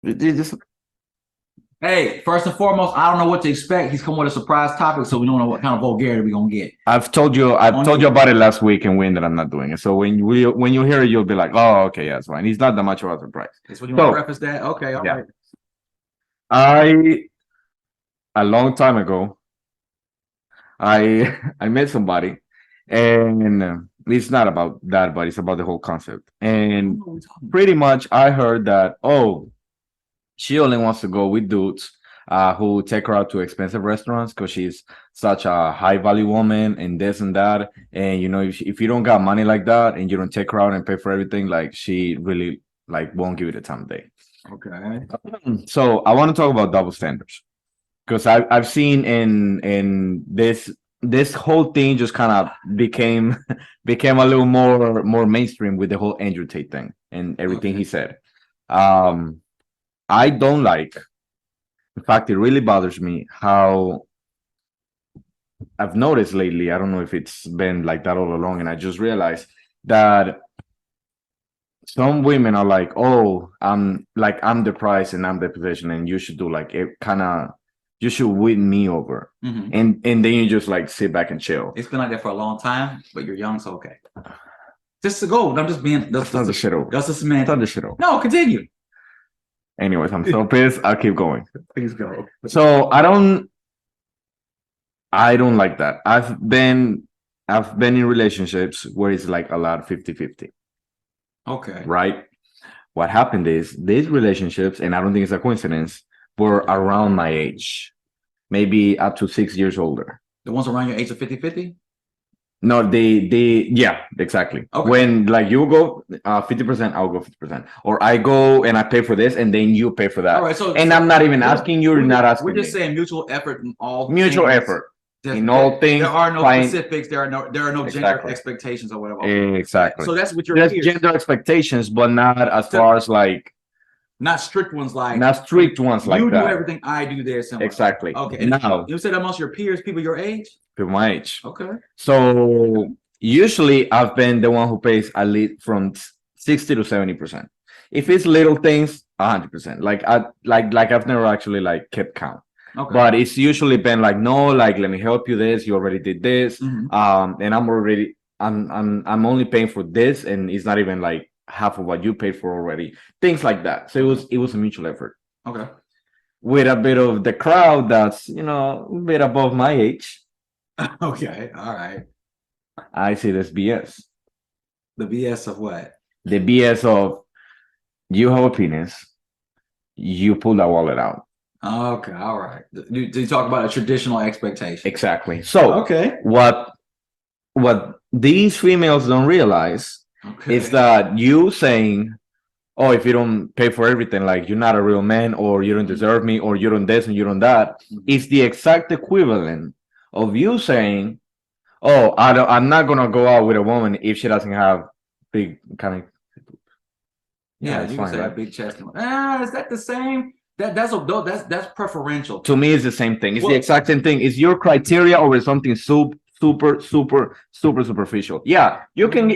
Just Hey, first and foremost, I don't know what to expect. He's coming with a surprise topic, so we don't know what kind of vulgarity we're gonna get. I've On told you you. about it last week, and we ended up not doing it. So when you hear it, you'll be like, oh, okay, yeah, it's fine. It's not that much of a surprise. That's what you want to So preface that? Okay, all yeah, right. I a long time ago, I I met somebody, and it's not about that, but it's about the whole concept. And pretty much, I heard that, oh, she only wants to go with dudes who take her out to expensive restaurants because she's such a high value woman and this and that. And you know, if you don't got money like that and you don't take her out and pay for everything, like she really like won't give you the time of day. Okay. So I want to talk about double standards because I've seen in this whole thing just kind of became became a little more mainstream with the whole Andrew Tate thing and everything Okay. he said. Um, I don't like. In fact, it really bothers me how I've noticed lately. I don't know if it's been like that all along, and I just realized that some women are like, "Oh, I'm the price and I'm the position, and you should do like it kind of, you should win me over." And then you just like sit back and chill. It's been like that for a long time, but you're young, so okay. Just to go. I'm just being. That's not the shit over. That's a That's semantic. not the shit over. No, continue. Anyways, I'm so pissed. I'll keep going. Please go. So I don't like that. I've been in relationships where it's like a lot 50-50, Okay. right? What happened is these relationships, and I don't think it's a coincidence, were around my age, maybe up to 6 years older. The ones around your age of 50-50? No, yeah, exactly. Okay. When like you go 50%, I'll go 50%, or I go and I pay for this, and then you pay for that. All right. So And I'm not even asking you, you're not asking we're just me. saying mutual effort in all Mutual things. effort in all things. There are no Fine. specifics. There are no gender Exactly. expectations or whatever. Exactly. So that's what your There's peers. gender expectations, but not as far as like Not strict ones like not strict ones like you do that. everything I do there somewhere. Exactly. Okay. And Now, you said amongst your peers, people your age? people my age. Okay. So usually I've been the one who pays at least from 60 to 70%. If it's little things, 100%. Like I've never actually like kept count. Okay. But it's usually been like, no, like let me help you this. You already did this. And I'm only paying for this, and it's not even like half of what you paid for already. Things like that. So it was a mutual effort. Okay. With a bit of the crowd that's a bit above my age. Okay. All right. I see this BS. The BS of what? The BS of you have a penis, you pull that wallet out. Okay. All right. You talk about a traditional expectation. Exactly. So okay. What these females don't realize is that you saying, oh, if you don't pay for everything, like you're not a real man, or you don't deserve me, or you don't this and you don't that, is the exact equivalent of you saying, oh, I'm not gonna go out with a woman if she doesn't have big kind of. Yeah, it's you fine, can say right? that big chest. Is that the same? That's preferential. To me, it's the same thing. It's the exact same thing. It's your criteria over something super superficial. Yeah, you can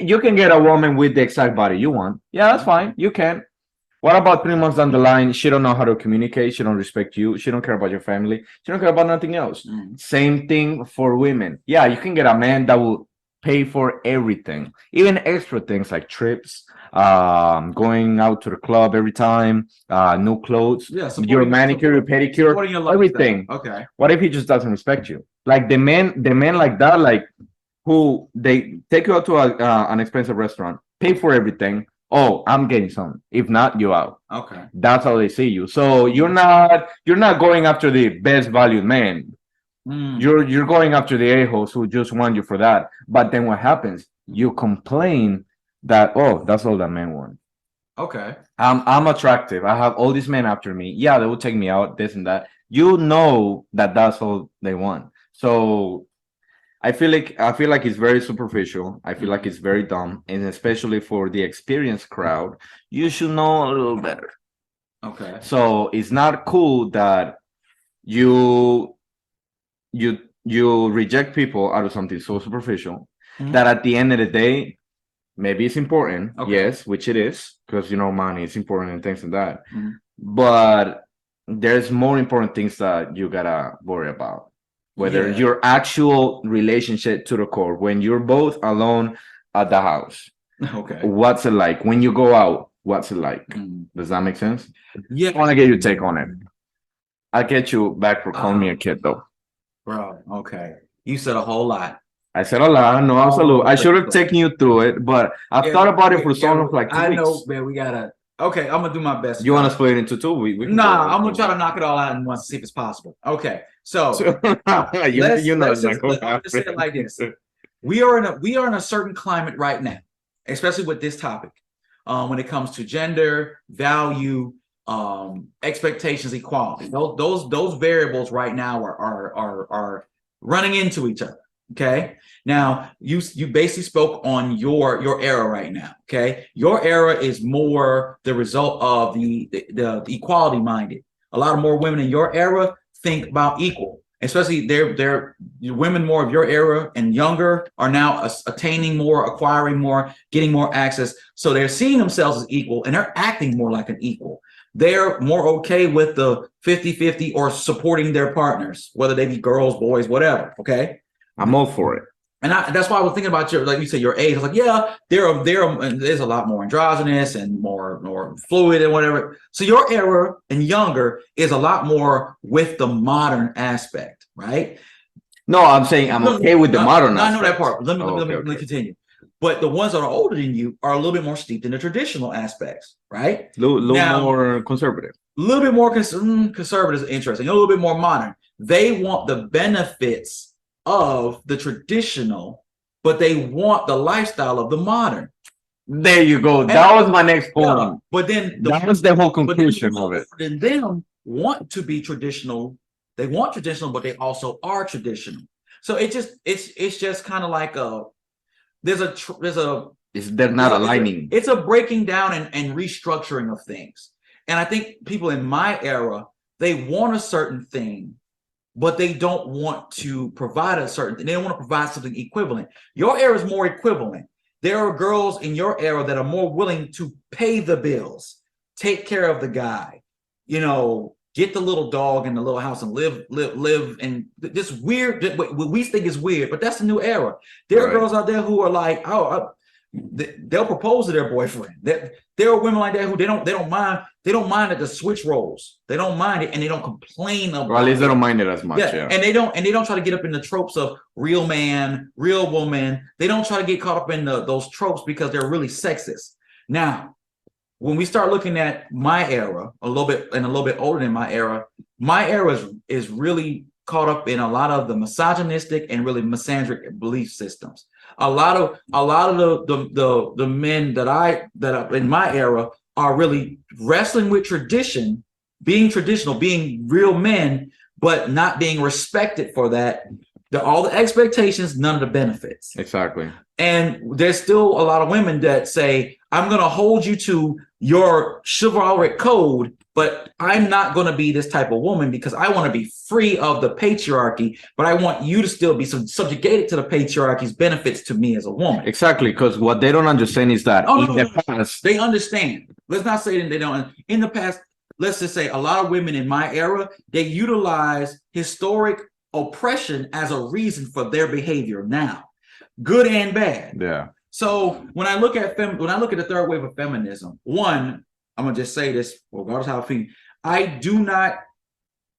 get a woman with the exact body you want. Yeah, that's fine. You can. What about 3 months down the line? She don't know how to communicate. She don't respect you. She don't care about your family. She don't care about nothing else. Same thing for women. Yeah, you can get a man that will pay for everything, even extra things like trips, going out to the club every time, new clothes, your manicure, your pedicure, everything. Okay. What if he just doesn't respect you? Like the men like that, like who they take you out to an expensive restaurant, pay for everything. Oh, I'm getting some. If not, you out. Okay. That's how they see you. So you're not going after the best valued man. You're going after the a-holes who just want you for that. But then what happens? You complain that, oh, that's all that men want. Okay. I'm attractive. I have all these men after me. Yeah, they will take me out, this and that. You know that that's all they want. So I feel like it's very superficial. I feel like it's very dumb, and especially for the experienced crowd, you should know a little better. Okay. So it's not cool that you you reject people out of something so superficial that at the end of the day maybe it's important, Okay. yes, which it is, because money is important and things like that. Mhm. But there's more important things that you gotta worry about. Whether Yeah. your actual relationship to the core, when you're both alone at the house, Okay. what's it like? When you go out, what's it like? Mhm. Does that make sense? Yeah. I want to get your take on it. I'll get you back for calling me a kid, though. Bro, okay. You said a whole lot. I said a lot. No, absolutely. I should have Oh, taken you through it, but I've thought about it for so long, for like 2 I know, weeks. man. We gotta. Okay, I'm gonna do my best. You want to split it into two? We can Nah, go I'm gonna try to knock it all out in once, see if it's possible. Okay, so you know let's it's not just gonna let me just say it happen. like this: we are in a certain climate right now, especially with this topic, when it comes to gender, value, expectations, equality. Those variables right now are running into each other. Okay. Now you basically spoke on your era right now. Okay. Your era is more the result of the equality minded. A lot of more women in your era think about equal, especially they're women more of your era and younger are now attaining more, acquiring more, getting more access. So they're seeing themselves as equal and they're acting more like an equal. They're more okay with the 50-50 or supporting their partners, whether they be girls, boys, whatever. Okay. I'm all for it. And that's why I was thinking about like you said, your age. I was like, yeah, there's a lot more androgynous and more fluid and whatever. So your era and younger is a lot more with the modern aspect, right? No, I'm saying I'm okay with the modern I know that aspect. part. Let me Okay. continue. But the ones that are older than you are a little bit more steeped in the traditional aspects, right? Little Now, more conservative. a little bit more conservative is interesting, a little bit more modern. They want the benefits of the traditional, but they want the lifestyle of the modern. There you go. That was my next point. Yeah, but then that was the whole conclusion of it. Then them want to be traditional. They want traditional, but they also are traditional. So it's just kind of like They're not aligning. It's a breaking down and restructuring of things. And I think people in my era, they want a certain thing, but they don't want to provide a certain thing. They don't want to provide something equivalent. Your era is more equivalent. There are girls in your era that are more willing to pay the bills, take care of the guy, get the little dog in the little house and live and this weird, what we think is weird, but that's the new era. There are girls out there who are like, they'll propose to their boyfriend. There are women like that who they don't mind that the switch roles. They don't mind it and they don't complain about it. Or at least they don't mind it as much. Yeah. And they don't try to get up in the tropes of real man, real woman. They don't try to get caught up in those tropes because they're really sexist. Now, when we start looking at my era, a little bit older than my era is really caught up in a lot of the misogynistic and really misandric belief systems. A lot of the men that are in my era are really wrestling with tradition, being traditional, being real men, but not being respected for that. All the expectations, none of the benefits. Exactly. And there's still a lot of women that say, I'm going to hold you to your chivalric code, but I'm not going to be this type of woman because I want to be free of the patriarchy, but I want you to still be subjugated to the patriarchy's benefits to me as a woman. Exactly, because what they don't understand is that in the past, they understand. Let's not say that they don't. In the past, let's just say a lot of women in my era, they utilize historic oppression as a reason for their behavior now, good and bad. Yeah. So when I look at the third wave of feminism, one, I'm gonna just say this, regardless of how I feel, I do not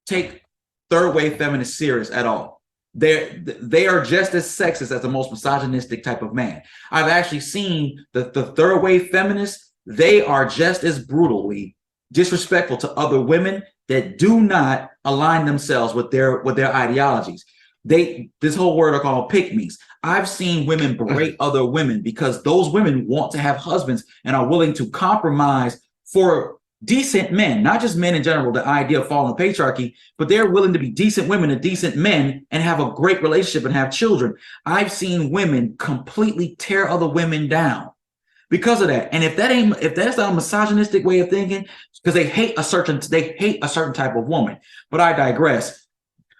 take third wave feminists serious at all. They are just as sexist as the most misogynistic type of man. I've actually seen the third wave feminists, they are just as brutally disrespectful to other women that do not align themselves with their ideologies. This whole word are called pick-me's. I've seen women berate other women because those women want to have husbands and are willing to compromise for decent men, not just men in general, the idea of following patriarchy, but they're willing to be decent women and decent men and have a great relationship and have children. I've seen women completely tear other women down because of that. And if that's not a misogynistic way of thinking, because they hate a certain type of woman. But I digress.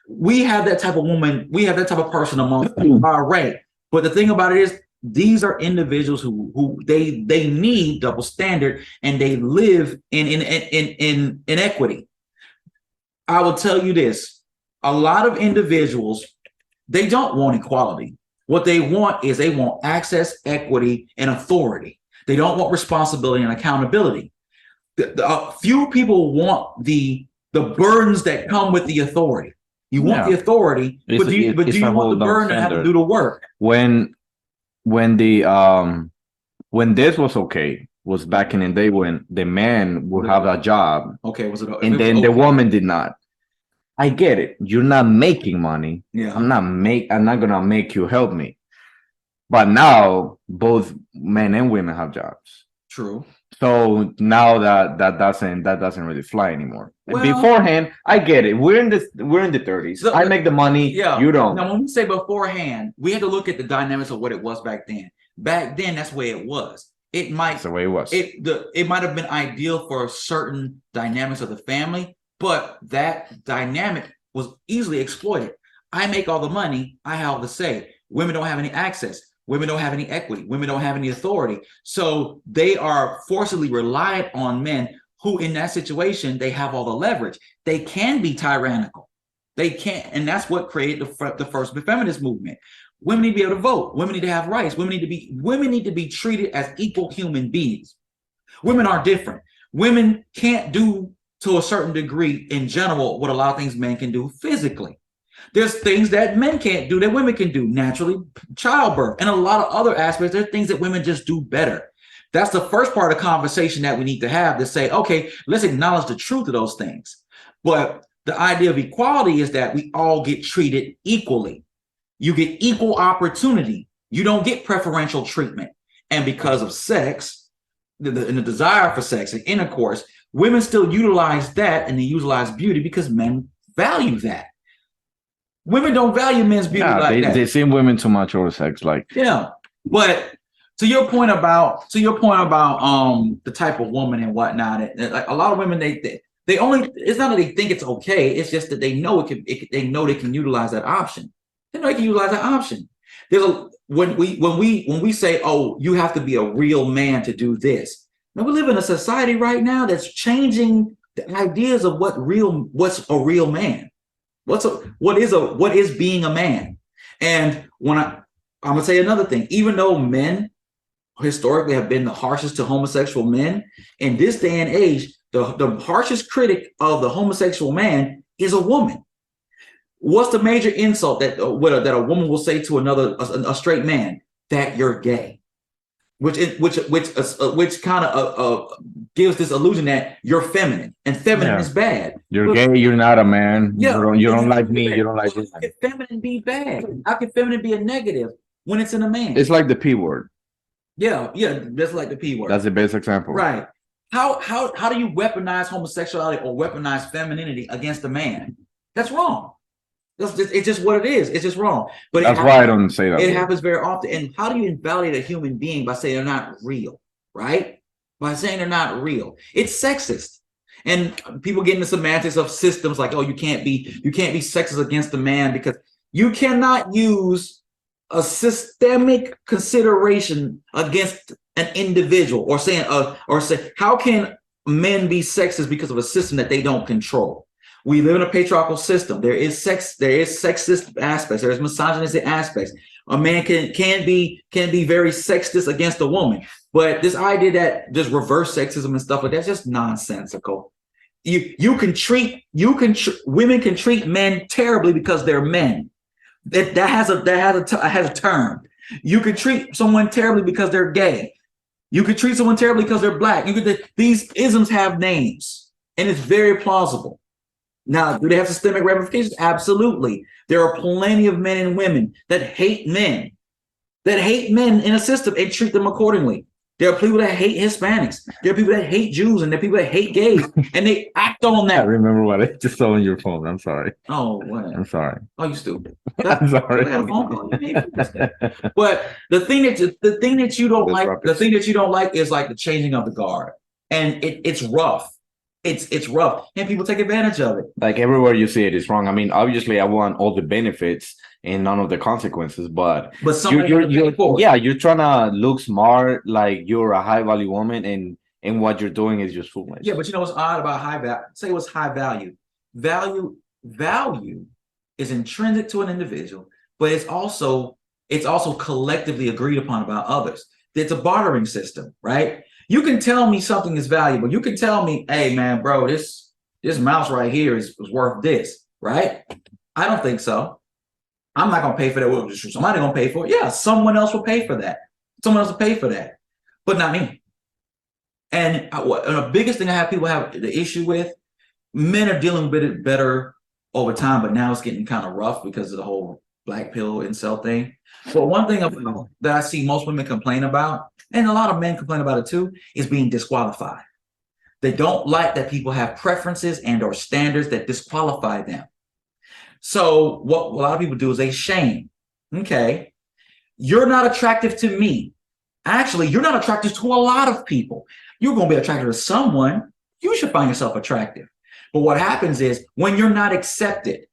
We have that type of woman, we have that type of person among our rank. But the thing about it is, these are individuals who they need double standard, and they live in inequity. I will tell you this: a lot of individuals, they don't want equality. What they want is they want access, equity, and authority. They don't want responsibility and accountability. Few people want the burdens that come with the authority. You want the authority, but do you want the burden to have to do the work? When this was okay, was back in the day when the man would have a job, okay, was it? And then the woman did not. I get it. You're not making money. Yeah, I'm not gonna make you help me. But now both men and women have jobs. true. So now that doesn't really fly anymore. Well, beforehand, I get it. We're in the 30s. I make the money. Yeah. You don't. Now, when we say beforehand, we had to look at the dynamics of what it was back then. Back then, that's the way it was. That's the way it was. It might have been ideal for certain dynamics of the family, but that dynamic was easily exploited. I make all the money. I have all the say. Women don't have any access. Women don't have any equity. Women don't have any authority. So they are forcibly reliant on men who, in that situation, they have all the leverage. They can be tyrannical. They can't. And that's what created the first feminist movement. Women need to be able to vote. Women need to have rights. Women need to be treated as equal human beings. Women are different. Women can't do, to a certain degree, in general, what a lot of things men can do physically. There's things that men can't do that women can do naturally, childbirth, and a lot of other aspects. There are things that women just do better. That's the first part of the conversation that we need to have, to say, okay, let's acknowledge the truth of those things. But the idea of equality is that we all get treated equally. You get equal opportunity. You don't get preferential treatment. And because of sex, and the desire for sex and intercourse, women still utilize that, and they utilize beauty because men value that. Women don't value men's beauty like that. They see women too much over sex, But to your point about the type of woman and whatnot, like a lot of women, they only, it's not that they think it's okay, it's just that they know they know they can utilize that option. They know they can utilize that option. When we say, oh, you have to be a real man to do this. Now, we live in a society right now that's changing the ideas of what's a real man. What is being a man? And I'm gonna say another thing, even though men historically have been the harshest to homosexual men, in this day and age, the harshest critic of the homosexual man is a woman. What's the major insult that a woman will say to a straight man? That you're gay. Which kind of gives this illusion that you're feminine, and feminine is bad. You're gay. You're not a man. Yeah, you don't like me. You don't like me. How can feminine be bad? How can feminine be a negative when it's in a man? It's like the P word. Yeah, that's like the P word. That's the best example. Right. How do you weaponize homosexuality or weaponize femininity against a man? That's wrong. It's just what it is. It's just wrong. But that's why I don't say that. It happens very often. And how do you invalidate a human being by saying they're not real, right? By saying they're not real. It's sexist. And people get into semantics of systems like, oh, you can't be sexist against a man, because you cannot use a systemic consideration against an individual, or say how can men be sexist because of a system that they don't control? We live in a patriarchal system. There is sexist aspects. There's misogynistic aspects. A man can be very sexist against a woman, but this idea that just reverse sexism and stuff like that's just nonsensical. Women can treat men terribly because they're men. That has a term. You can treat someone terribly because they're gay. You could treat someone terribly because they're black. These isms have names, and it's very plausible. Now, do they have systemic ramifications? Absolutely. There are plenty of men and women that hate men in a system and treat them accordingly. There are people that hate Hispanics. There are people that hate Jews, and there are people that hate gays, and they act on that. I remember what I just saw on your phone. I'm sorry. Oh, what? I'm sorry. Oh, you stupid. I'm sorry. But the thing that you don't like is like the changing of the guard, and it's rough. it's rough, and people take advantage of it. Like everywhere you see it is wrong. I mean, obviously, I want all the benefits and none of the consequences, but Somebody got to pay for it. yeah, you're trying to look smart, like you're a high value woman, and what you're doing is just foolish. Yeah, but you know what's odd about high value? Say what's high value. Value is intrinsic to an individual, but it's also collectively agreed upon by others. It's a bartering system, right? You can tell me something is valuable. You can tell me, hey man, bro, this mouse right here is worth this, right? I don't think so. I'm not gonna pay for that. Somebody gonna pay for it. Yeah, someone else will pay for that. Someone else will pay for that, but not me. And the biggest thing I have people have the issue with, men are dealing with it better over time, but now it's getting kind of rough because of the whole black pill incel thing. But one thing that I see most women complain about, and a lot of men complain about it too, is being disqualified. They don't like that people have preferences and or standards that disqualify them. So what a lot of people do is they shame. Okay, you're not attractive to me. Actually, you're not attractive to a lot of people. You're going to be attracted to someone. You should find yourself attractive. But what happens is when you're not accepted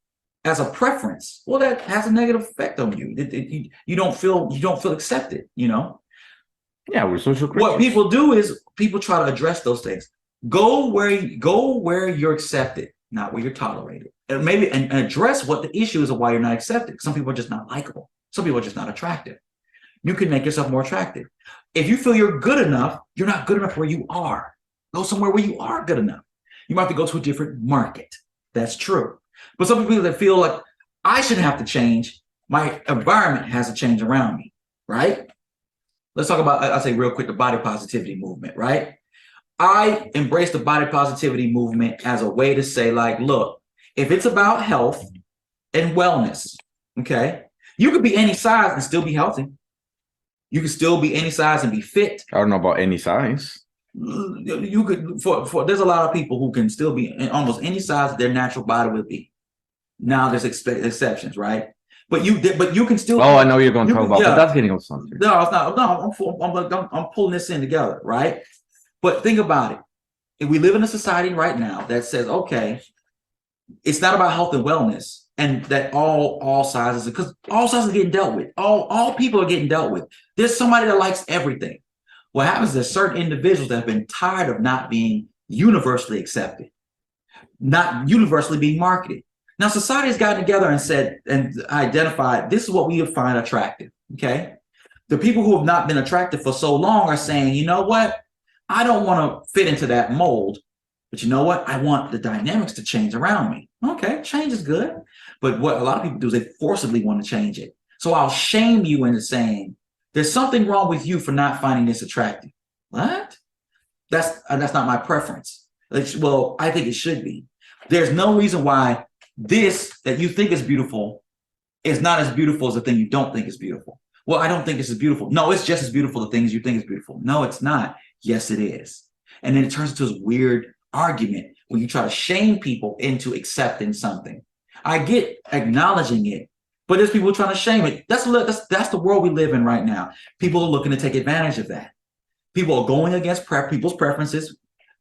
as a preference, well, that has a negative effect on you. You don't feel accepted. You know. Yeah, we're social creatures. What people do is people try to address those things. Go where you're accepted, not where you're tolerated, and maybe and address what the issue is of why you're not accepted. Some people are just not likable. Some people are just not attractive. You can make yourself more attractive. If you feel you're good enough, you're not good enough where you are. Go somewhere where you are good enough. You might have to go to a different market. That's true. But some people that feel like I shouldn't have to change, my environment has to change around me, right? Let's talk about, I'll say real quick, the body positivity movement, right? I embrace the body positivity movement as a way to say, like, look, if it's about health and wellness, okay, you could be any size and still be healthy. You can still be any size and be fit. I don't know about any size. You could there's a lot of people who can still be in almost any size their natural body would be. Now there's exceptions, right? But you can still. Oh, I know you're going to talk about, but that's getting off something. No, it's not. No, I'm pulling this in together, right? But think about it. If we live in a society right now that says, okay, it's not about health and wellness, and that all sizes, because all sizes are getting dealt with. All people are getting dealt with. There's somebody that likes everything. What happens is there's certain individuals that have been tired of not being universally accepted, not universally being marketed. Now, society has gotten together and said and identified this is what we find attractive. Okay, the people who have not been attractive for so long are saying, you know what, I don't want to fit into that mold, but you know what, I want the dynamics to change around me. Okay, change is good, but what a lot of people do is they forcibly want to change it. So I'll shame you into saying there's something wrong with you for not finding this attractive. What? That's not my preference. Well, I think it should be. There's no reason why this that you think is beautiful is not as beautiful as the thing you don't think is beautiful. Well, I don't think this is beautiful. No, it's just as beautiful the things you think is beautiful. No, it's not. Yes, it is. And then it turns into this weird argument when you try to shame people into accepting something. I get acknowledging it, but there's people trying to shame it. That's the world we live in right now. People are looking to take advantage of that. People are going against people's preferences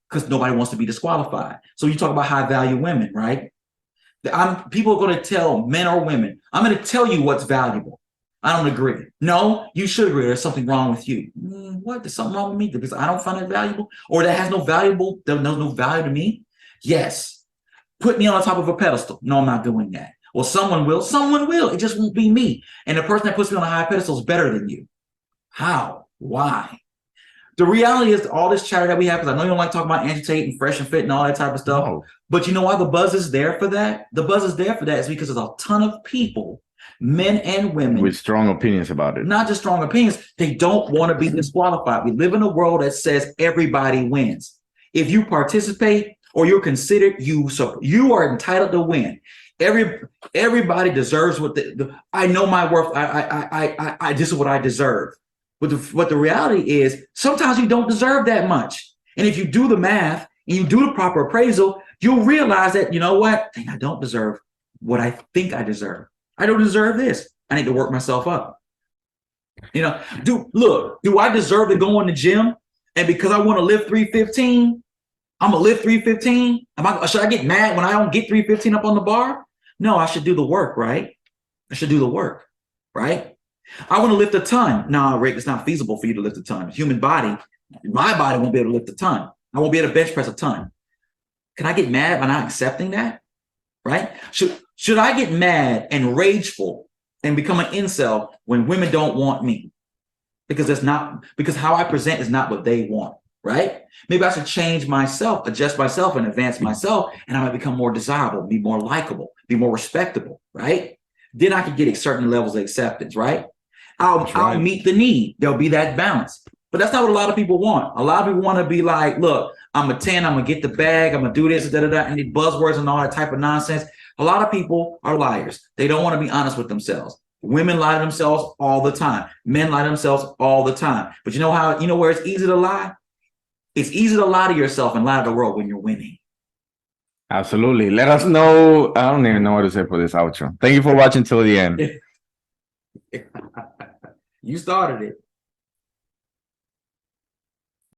because nobody wants to be disqualified. So you talk about high value women, right? People are going to tell men or women, I'm going to tell you what's valuable. I don't agree. No, you should agree. There's something wrong with you. What? There's something wrong with me because I don't find it valuable, or that has no value to me? Yes. Put me on top of a pedestal. No, I'm not doing that. Well, someone will. Someone will. It just won't be me. And the person that puts me on a high pedestal is better than you. How? Why? The reality is all this chatter that we have, because I know you don't like talking about Andrew Tate and Fresh and Fit and all that type of stuff. No. But you know why the buzz is there for that? The buzz is there for that is because there's a ton of people, men and women, with strong opinions about it. Not just strong opinions. They don't want to be disqualified. We live in a world that says everybody wins. If you participate or you're considered, you are entitled to win. Everybody deserves what I know my worth. I this is what I deserve. But what the reality is, sometimes you don't deserve that much. And if you do the math and you do the proper appraisal, you'll realize that, you know what? I don't deserve what I think I deserve. I don't deserve this. I need to work myself up. You know, do I deserve to go in the gym? And because I want to lift 315, I'm gonna lift 315. Should I get mad when I don't get 315 up on the bar? No, I should do the work, right? I should do the work, right? I want to lift a ton. No, Rick, it's not feasible for you to lift a ton. Human body, my body won't be able to lift a ton. I won't be able to bench press a ton. Can I get mad by not accepting that? Right? Should I get mad and rageful and become an incel when women don't want me? Because how I present is not what they want, right? Maybe I should change myself, adjust myself, and advance myself, and I might become more desirable, be more likable, be more respectable, right? Then I can get certain levels of acceptance, right? I'll meet the need. There'll be that balance. But that's not what a lot of people want. A lot of people want to be like, look, I'm a 10, I'm gonna get the bag, I'm gonna do this, and the buzzwords and all that type of nonsense. A lot of people are liars. They don't want to be honest with themselves. Women lie to themselves all the time. Men lie to themselves all the time. But you know where it's easy to lie? It's easy to lie to yourself and lie to the world when you're winning. Absolutely. Let us know. I don't even know what to say for this outro. Thank you for watching till the end. You started it.